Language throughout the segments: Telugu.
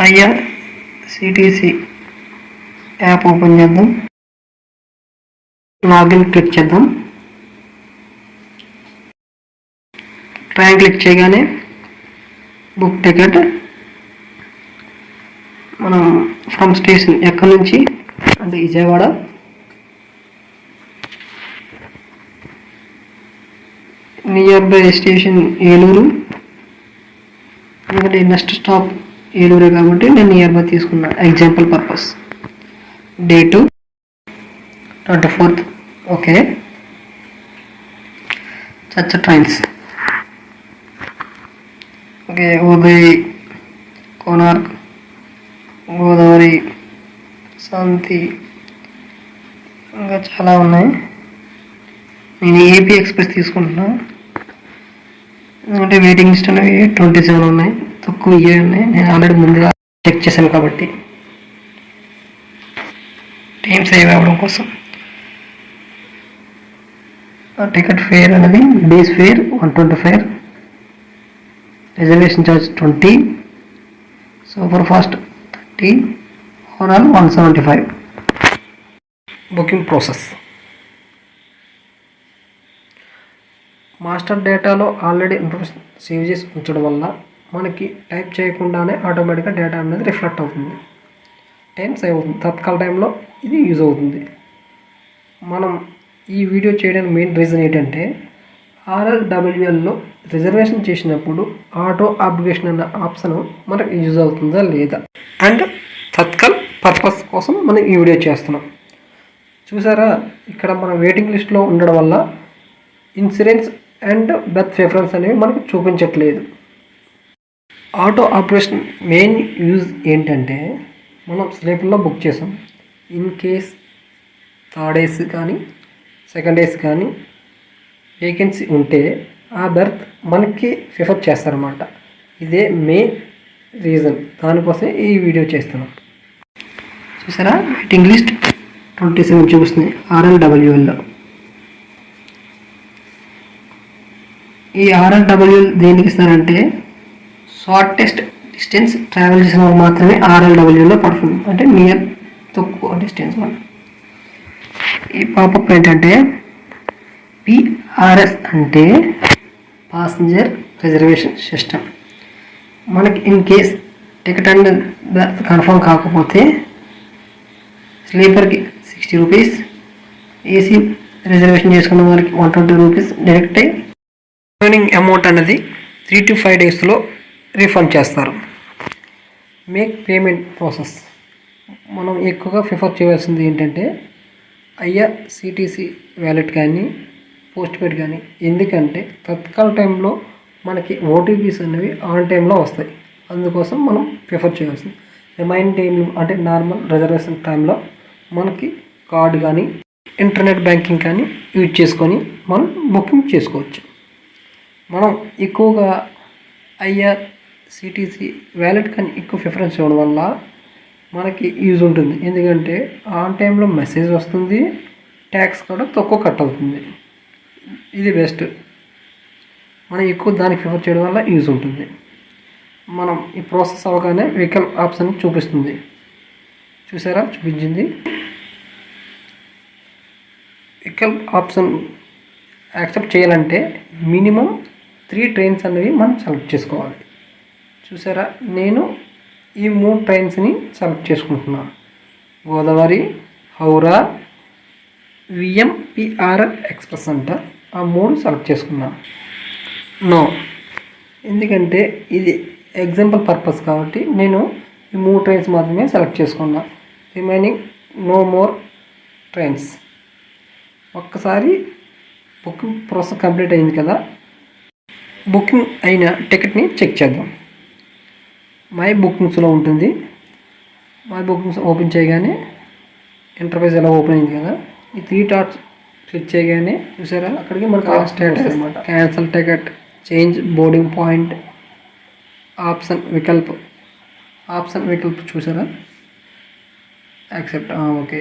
ఐఆర్సిటిసి యాప్ ఓపెన్ చేద్దాం. లాగిన్ క్లిక్ చేద్దాం. ట్రైన్ క్లిక్ చేయగానే బుక్ టికెట్ మనం ఫ్రమ్ స్టేషన్ ఎక్కడి నుంచి అంటే Vijayawada nearby station Eluru, ఎందుకంటే నెక్స్ట్ స్టాప్ ఏలూరే కాబట్టి నేను నియర్ బై తీసుకున్నా example purpose. Date 24th. Okay. చచ్చ ట్రైన్స్. ఓకే. ఉదయ్, కోనార్క్, గోదావరి, శాంతి, ఇంకా చాలా ఉన్నాయి. నేను ఏపీ ఎక్స్ప్రెస్ తీసుకుంటున్నా ఎందుకంటే వెయిటింగ్ లిస్ట్ అనేవి 27 ఉన్నాయి, తక్కువ ఇవే ఉన్నాయి. నేను ఆల్రెడీ ముందుగా చెక్ చేశాను కాబట్టి టైం సేవ్ అవ్వడం కోసం. టికెట్ ఫేర్ అనేది base fair 125, reservation charge 20, super fast 30, overall 175. Booking process. Master డేటాలో ఆల్రెడీ ఇన్ఫర్మేషన్ సేవ్ చేసి ఉంచడం వల్ల మనకి టైప్ చేయకుండానే ఆటోమేటిక్గా డేటా అనేది రిఫ్లెక్ట్ అవుతుంది, టైం సేవ్ అవుతుంది. తత్కాల టైంలో ఇది యూజ్ అవుతుంది. మనం ఈ వీడియో చేయడానికి మెయిన్ రీజన్ ఏంటంటే RRWLలో రిజర్వేషన్ చేసినప్పుడు ఆటో అప్లికేషన్ అన్న ఆప్షన్ మనకు యూజ్ అవుతుందా లేదా అండ్ తత్కాల్ పర్పస్ కోసం మనం ఈ వీడియో చేస్తున్నాం. చూసారా, ఇక్కడ మన వెయిటింగ్ లిస్ట్లో ఉండడం వల్ల ఇన్సూరెన్స్ అండ్ బెర్త్ ప్రిఫరెన్స్ అనేవి మనకు చూపించట్లేదు. ఆటో ఆపరేషన్ మెయిన్ యూజ్ ఏంటంటే మనం స్లీపర్లో బుక్ చేసాం, ఇన్ కేస్ థర్డ్ ఏసీ కానీ సెకండ్ ఏసీ కానీ వేకెన్సీ ఉంటే ఆ బెర్త్ మనకి ప్రిఫర్ చేస్తారన్నమాట. ఇదే మెయిన్ రీజన్, దానికోసం ఈ వీడియో చేస్తున్నాం. చూసారా, వెయిటింగ్ లిస్ట్ 27 చూపిస్తుంది RRWLలో. ఈ RRWL దేనికి ఇస్తారంటే షార్టెస్ట్ డిస్టెన్స్ ట్రావెల్ చేసిన వాళ్ళు మాత్రమే RRWLలో పడుతుంది, అంటే నియర్ తక్కువ డిస్టెన్స్ వల్ల. ఈ పాపప్ ఏంటంటే PRS అంటే ప్యాసింజర్ రిజర్వేషన్ సిస్టమ్. మనకి in case ticket and berth confirm కాకపోతే స్లీపర్కి 60 రూపీస్, ఏసీ రిజర్వేషన్ చేసుకున్న వారికి 120 రూపీస్ డైరెక్ట్ రిమైనింగ్ అమౌంట్ అనేది 3 to 5 డేస్లో రీఫండ్ చేస్తారు. Make payment process. మనం ఎక్కువగా ప్రిఫర్ చేయాల్సింది ఏంటంటే ఐఆర్సిటిసి వ్యాలెట్ కానీ పోస్ట్ పెయిడ్ కానీ, ఎందుకంటే తత్కాల టైంలో మనకి ఓటీపీస్ అనేవి ఆన్ టైంలో వస్తాయి, అందుకోసం మనం ప్రిఫర్ చేయాల్సింది. రిమైనింగ్ టైంలో అంటే నార్మల్ రిజర్వేషన్ టైంలో మనకి కార్డు కానీ ఇంటర్నెట్ బ్యాంకింగ్ కానీ యూజ్ చేసుకొని మనం బుకింగ్ చేసుకోవచ్చు. మనం ఎక్కువగా ఐఆర్సిటిసి వ్యాలెట్ కానీ ఎక్కువ ప్రిఫరెన్స్ ఇవ్వడం వల్ల మనకి యూజ్ ఉంటుంది, ఎందుకంటే ఆన్ టైంలో మెసేజ్ వస్తుంది, ట్యాక్స్ కూడా తక్కువ కట్ అవుతుంది. ఇది బెస్ట్. మనం ఎక్కువ దానికి ప్రిఫర్ చేయడం వల్ల యూజ్ ఉంటుంది. మనం ఈ ప్రాసెస్ అవగానే వెహికల్ ఆప్షన్ చూపిస్తుంది. చూసారా, చూపించింది. వెహికల్ ఆప్షన్ యాక్సెప్ట్ చేయాలంటే మినిమం 3 ట్రైన్స్ అనేవి మనం సెలెక్ట్ చేసుకోవాలి. చూసారా, నేను ఈ 3 ట్రైన్స్ని సెలెక్ట్ చేసుకుంటున్నాను. గోదావరి, హౌరా, VMPR ఎక్స్ప్రెస్ అంట. ఆ 3 సెలెక్ట్ చేసుకున్నాను. నో, ఎందుకంటే ఇది ఎగ్జాంపుల్ పర్పస్ కాబట్టి నేను ఈ 3 ట్రైన్స్ మాత్రమే సెలెక్ట్ చేసుకున్నా. Remaining no more trains. ఒక్కసారి బుకింగ్ ప్రాసెస్ కంప్లీట్ అయింది కదా, బుకింగ్ అయిన టికెట్ని చెక్ చేద్దాం. మై బుకింగ్స్లో ఉంటుంది. మై బుకింగ్స్ ఓపెన్ చేయగానే ఇంటర్ఫేస్ ఎలా ఓపెన్ అయింది కదా, ఈ 3 డాట్స్ క్లిక్ చేయగానే చూసారా, అక్కడికి మనకు స్టేటస్ అనమాట. Cancel ticket, change boarding point, option వికల్ప్ చూసారా, యాక్సెప్ట్. ఓకే,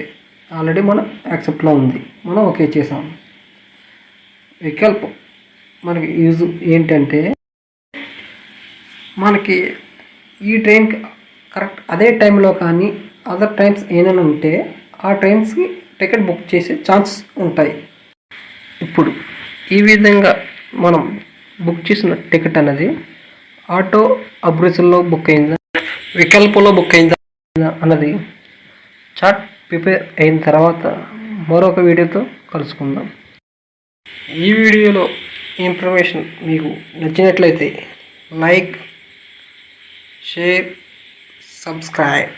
ఆల్రెడీ మనం యాక్సెప్ట్లో ఉంది, మనం ఓకే చేసాం. వికల్ప్ మనకి యూజ్ ఏంటంటే మనకి ఈ ట్రైన్ కరెక్ట్ అదే టైంలో కానీ అదర్ టైమ్స్ ఏమైనా ఉంటే ఆ ట్రైన్స్కి టికెట్ బుక్ చేసే ఛాన్స్ ఉంటాయి. ఇప్పుడు ఈ విధంగా మనం బుక్ చేసిన టికెట్ అనేది ఆటో అభిరుచుల్లో బుక్ అయిందా, వికల్పంలో బుక్ అయిందా అన్నది చార్ట్ ప్రిపేర్ అయిన తర్వాత మరొక వీడియోతో కలుసుకుందాం. ఈ వీడియోలో ఇన్ఫర్మేషన్ మీకు నచ్చినట్లయితే లైక్, షేర్, సబ్స్క్రైబ్.